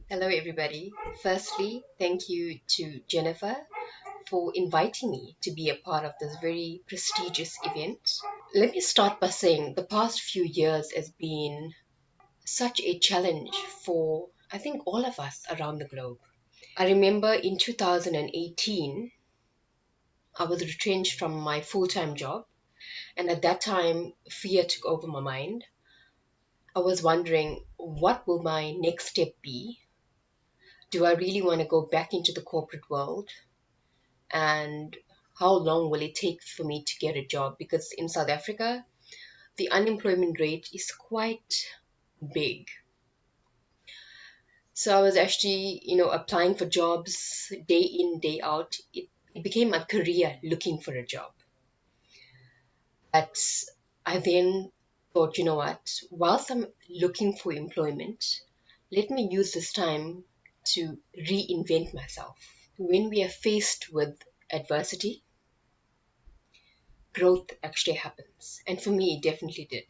Hello, everybody. Firstly, thank you to Jennifer for inviting me to be a part of this very prestigious event. Let me start by saying the past few years has been such a challenge for, I think, all of us around the globe. I remember in 2018, I was retrenched from my full time job, and at that time, fear took over my mind. I was wondering, what will my next step be? Do I really want to go back into the corporate world? And how long will it take for me to get a job? Because in South Africa, the unemployment rate is quite big. So I was actually, applying for jobs day in, day out. It became a career looking for a job. But I then thought, you know what, whilst I'm looking for employment, let me use this time to reinvent myself. When we are faced with adversity, growth actually happens. And for me, it definitely did.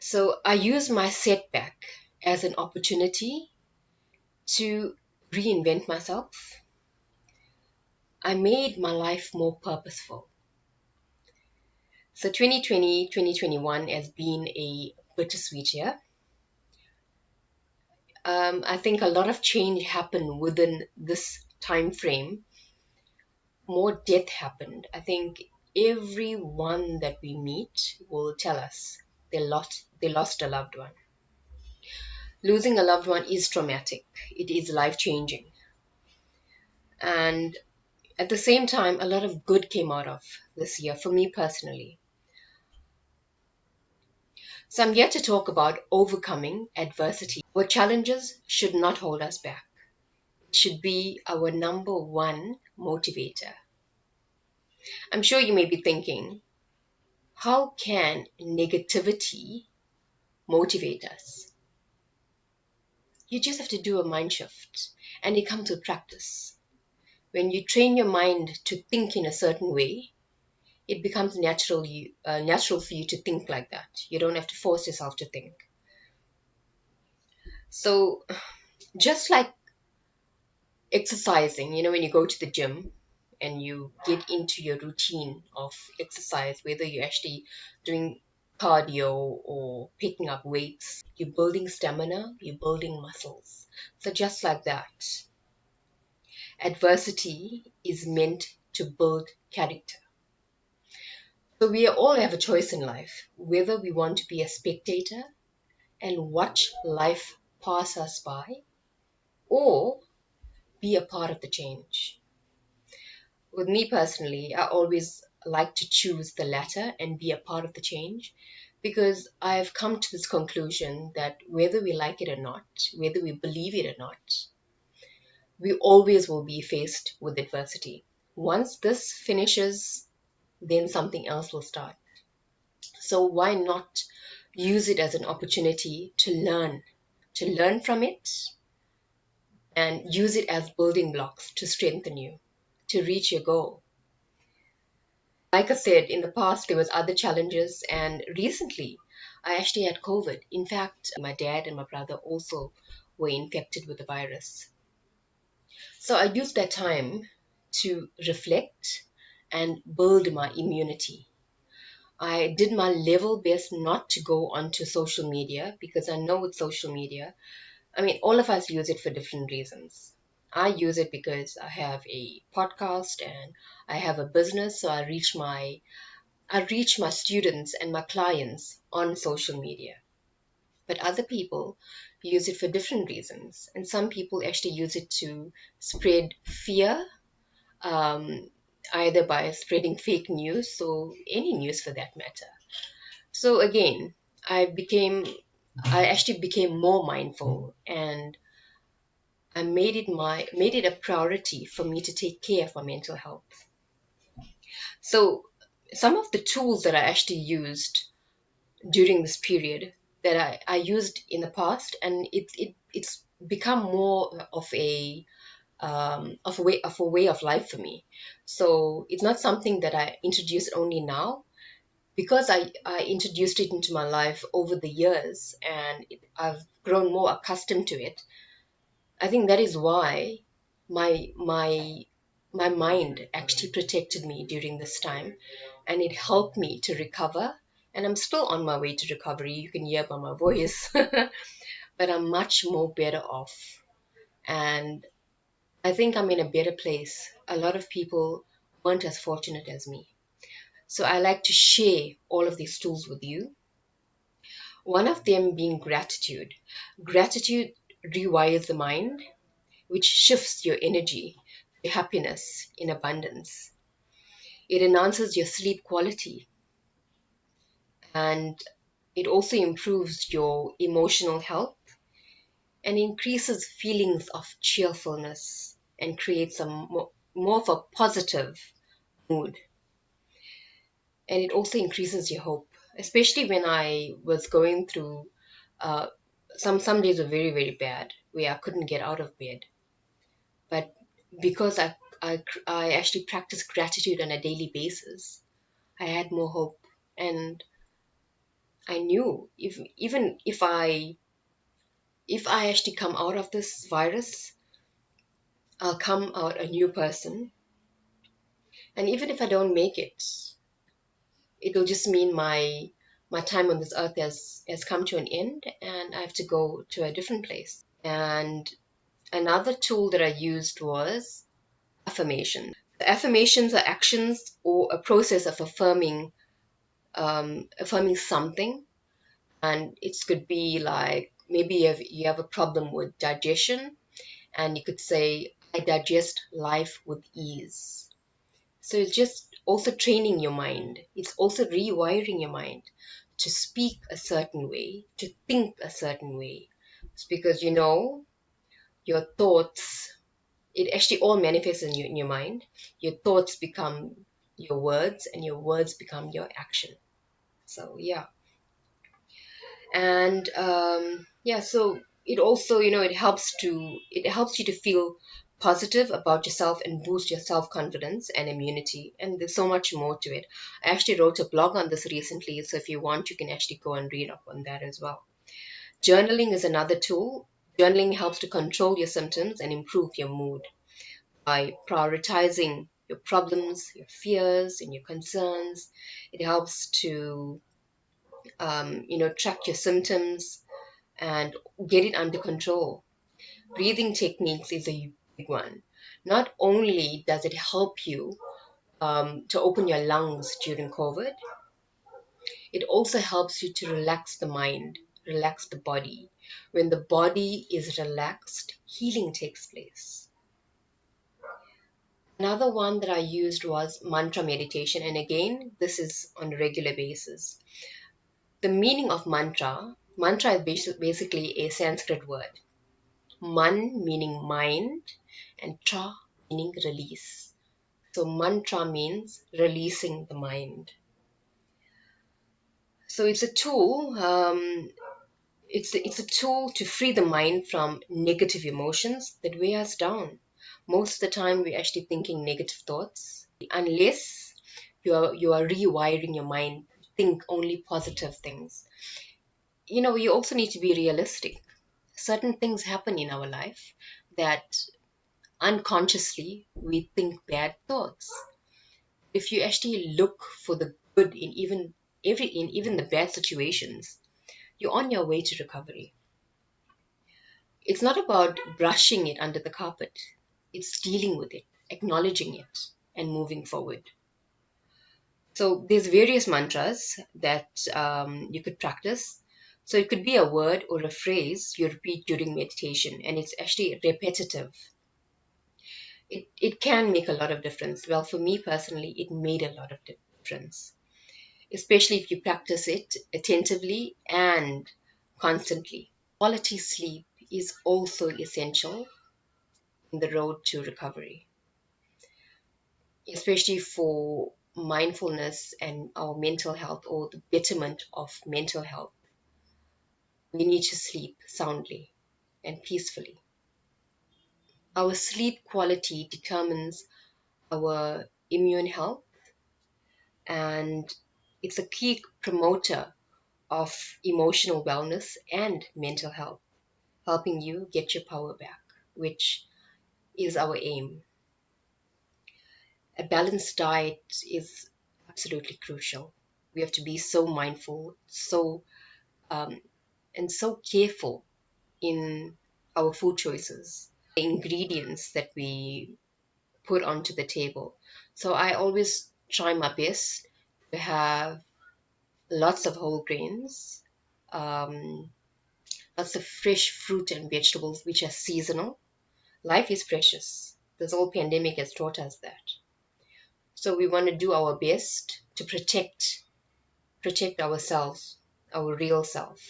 So I use my setback as an opportunity to reinvent myself. I made my life more purposeful. So 2020, 2021 has been a bittersweet year. I think a lot of change happened within this time frame. More death happened. I think everyone that we meet will tell us they lost a loved one. Losing a loved one is traumatic. It is life changing. And at the same time, a lot of good came out of this year for me personally. So I'm here to talk about overcoming adversity. Our challenges should not hold us back. It should be our number one motivator. I'm sure you may be thinking, how can negativity motivate us? You just have to do a mind shift and it comes with practice. When you train your mind to think in a certain way, it becomes natural for you to think like that. You don't have to force yourself to think. So just like exercising, when you go to the gym and you get into your routine of exercise, whether you're actually doing cardio or picking up weights, you're building stamina, you're building muscles. So just like that, adversity is meant to build character. So we all have a choice in life, whether we want to be a spectator and watch life pass us by, or be a part of the change. With me personally, I always like to choose the latter and be a part of the change because I've come to this conclusion that whether we like it or not, whether we believe it or not, we always will be faced with adversity. Once this finishes, then something else will start. So why not use it as an opportunity to learn from it and use it as building blocks to strengthen you, to reach your goal. Like I said, in the past there was other challenges, and recently I actually had COVID. In fact, my dad and my brother also were infected with the virus. So I used that time to reflect and build my immunity. I did my level best not to go onto social media because I know with social media, I mean, all of us use it for different reasons. I use it because I have a podcast and I have a business, so I reach my students and my clients on social media. But other people use it for different reasons, and some people actually use it to spread fear, um, either by spreading fake news or any news for that matter. So again, I actually became more mindful, and I made it a priority for me to take care of my mental health. So some of the tools that I actually used during this period that I used in the past, and it's become more of a way of life for me. So it's not something that I introduced only now. because I introduced it into my life over the years, and I've grown more accustomed to it. I think that is why my my my mind actually protected me during this time, and it helped me to recover. And I'm still on my way to recovery. You can hear by my voice, but I'm much more better off. And I think I'm in a better place. A lot of people weren't as fortunate as me. So I like to share all of these tools with you. One of them being gratitude. Gratitude rewires the mind, which shifts your energy to happiness in abundance. It enhances your sleep quality, and it also improves your emotional health and increases feelings of cheerfulness and creates a more of a positive mood. And it also increases your hope, especially when I was going through uh, some days were very, very bad where I couldn't get out of bed. But because I actually practiced gratitude on a daily basis, I had more hope. And I knew if I actually come out of this virus, I'll come out a new person. And even if I don't make it, it'll just mean my time on this earth has come to an end, and I have to go to a different place. And another tool that I used was affirmation. Affirmations are actions or a process of affirming something, and it could be like maybe you have a problem with digestion, and you could say, "I digest life with ease." So it's just also training your mind. It's also rewiring your mind to speak a certain way, to think a certain way. It's because your thoughts, it actually all manifests in your mind. Your thoughts become your words, and your words become your action. So yeah. And yeah, so it also, it helps you to feel positive about yourself and boost your self-confidence and immunity, and there's so much more to it. I actually wrote a blog on this recently, so if you want, you can actually go and read up on that as well. Journaling is another tool. Journaling helps to control your symptoms and improve your mood by prioritizing your problems, your fears, and your concerns. It helps to track your symptoms and get it under control. Breathing techniques is a big one. Not only does it help you to open your lungs during COVID, it also helps you to relax the mind, relax the body. When the body is relaxed, healing takes place. Another one that I used was mantra meditation, and again, this is on a regular basis. The meaning of mantra is basically a Sanskrit word. Man meaning mind, and tra meaning release. So mantra means releasing the mind. So it's a tool. It's a tool to free the mind from negative emotions that weigh us down. Most of the time, we're actually thinking negative thoughts, unless you are rewiring your mind to think only positive things. You also need to be realistic. Certain things happen in our life that unconsciously we think bad thoughts. If you actually look for the good in even the bad situations, you're on your way to recovery. It's not about brushing it under the carpet. It's dealing with it, acknowledging it, and moving forward. So there's various mantras that you could practice. So it could be a word or a phrase you repeat during meditation, and it's actually repetitive. It can make a lot of difference. Well, for me personally, it made a lot of difference, especially if you practice it attentively and constantly. Quality sleep is also essential in the road to recovery, especially for mindfulness and our mental health, or the betterment of mental health. We need to sleep soundly and peacefully. Our sleep quality determines our immune health, and It's a key promoter of emotional wellness and mental health, helping you get your power back, which is our aim. A balanced diet is absolutely crucial. We have to be so mindful, um, and so careful in our food choices, the ingredients that we put onto the table. So I always try my best to have lots of whole grains, um, lots of fresh fruit and vegetables which are seasonal. Life is precious. This whole pandemic has taught us that. So we want to do our best to protect ourselves, our real self.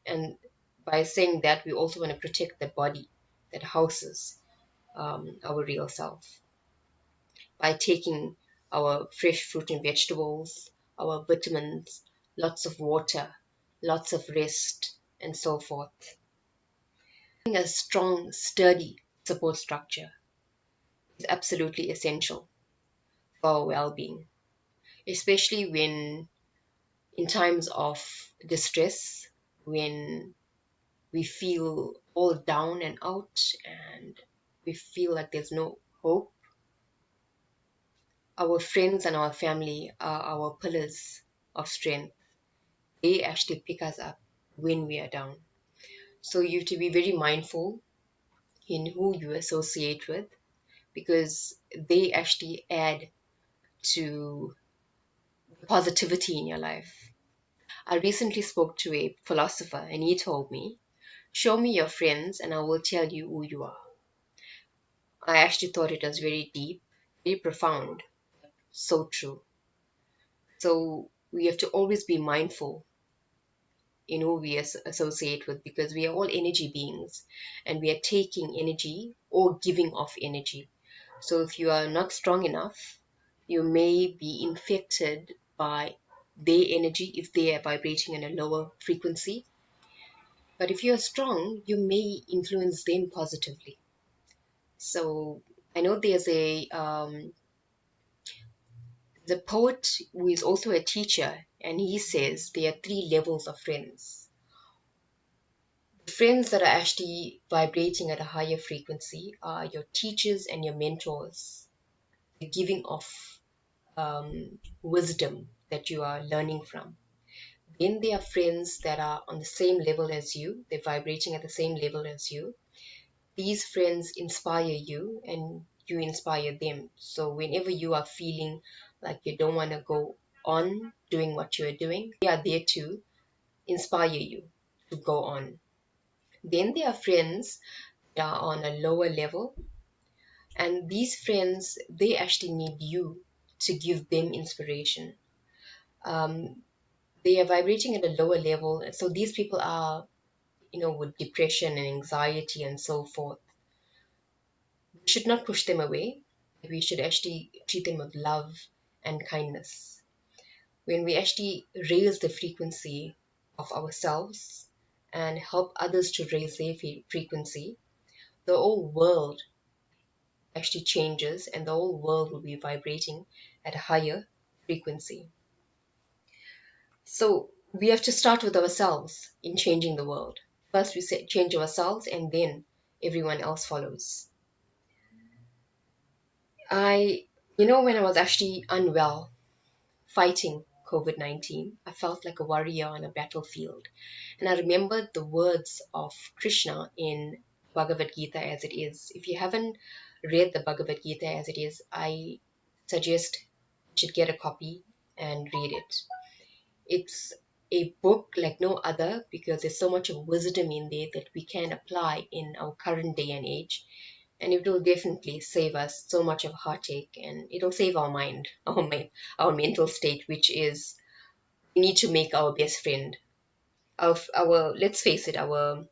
And by saying that, we also want to protect the body that houses our real self by taking our fresh fruit and vegetables, our vitamins, lots of water, lots of rest, and so forth. Having a strong, sturdy support structure is absolutely essential for our well being, especially when in times of distress, when we feel all down and out and we feel like there's no hope. Our friends and our family are our pillars of strength. They actually pick us up when we are down. So you have to be very mindful in who you associate with because they actually add to the positivity in your life. I recently spoke to a philosopher and he told me, show me your friends and I will tell you who you are. I actually thought it was very deep, very profound, so true. So we have to always be mindful in who we associate with because we are all energy beings and we are taking energy or giving off energy. So if you are not strong enough, you may be infected by their energy if they are vibrating in a lower frequency. But if you are strong, you may influence them positively. So I know there's the poet who is also a teacher, and he says there are three levels of friends. The friends that are actually vibrating at a higher frequency are your teachers and your mentors, the giving of wisdom that you are learning from. Then there are friends that are on the same level as you, they're vibrating at the same level as you. These friends inspire you and you inspire them. So whenever you are feeling like you don't want to go on doing what you're doing, they are there to inspire you to go on. Then there are friends that are on a lower level, and these friends they actually need you to give them inspiration. Um, they are vibrating at a lower level, so these people are, with depression and anxiety and so forth. We should not push them away. We should actually treat them with love and kindness. When we actually raise the frequency of ourselves and help others to raise their frequency, the whole world actually changes and the whole world will be vibrating at a higher frequency. So we have to start with ourselves in changing the world. First, we say change ourselves and then everyone else follows. When I was actually unwell, fighting COVID 19, I felt like a warrior on a battlefield. And I remembered the words of Krishna in Bhagavad Gita as it is. If you haven't read the Bhagavad Gita as it is, I suggest you should get a copy and read it. It's a book like no other because there's so much of wisdom in there that we can apply in our current day and age. And it will definitely save us so much of heartache and it'll save our mind, our mental state, which is we need to make our best friend. Our let's face it, our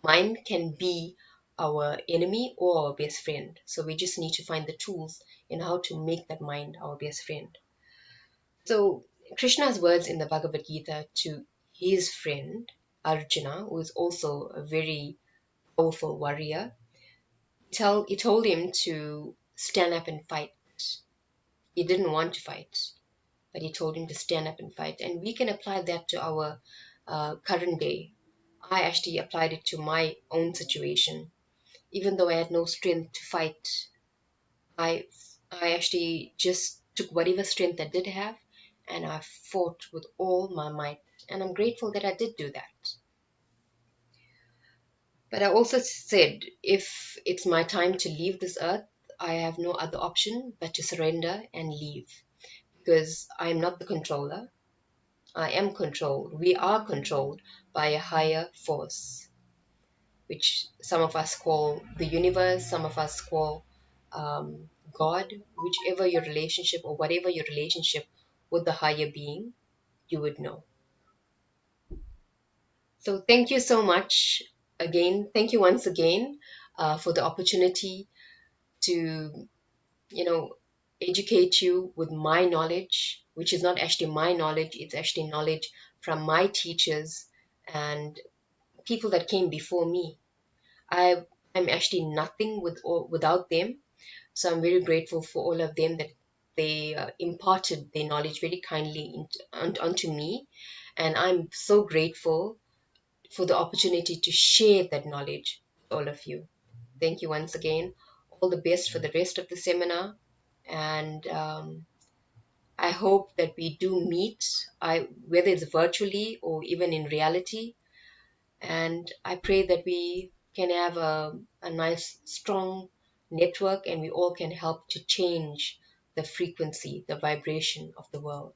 mind can be our enemy or our best friend. So we just need to find the tools in how to make that mind our best friend. So Krishna's words in the Bhagavad Gita to his friend Arjuna, who is also a very powerful warrior, he told him to stand up and fight. He didn't want to fight. but he told him to stand up and fight. And we can apply that to our current day. I actually applied it to my own situation. Even though I had no strength to fight, I I actually just took whatever strength I did have, and I fought with all my might. And I'm grateful that I did do that. But I also said, if it's my time to leave this earth, I have no other option but to surrender and leave, because I am not the controller. I am controlled. We are controlled by a higher force, which some of us call the universe, some of us call God, whichever your relationship or whatever your relationship with the higher being, you would know. So thank you so much again. Thank you once again for the opportunity to, you know, educate you with my knowledge, which is not actually my knowledge, it's actually knowledge from my teachers and people that came before me. I'm actually nothing without them. So I'm very grateful for all of them that they imparted their knowledge very kindly onto me. And I'm so grateful for the opportunity to share that knowledge with all of you. Thank you once again. All the best for the rest of the seminar. And I hope that we do meet, whether it's virtually or even in reality. And I pray that we can have a nice, strong network and we all can help to change the frequency, the vibration of the world.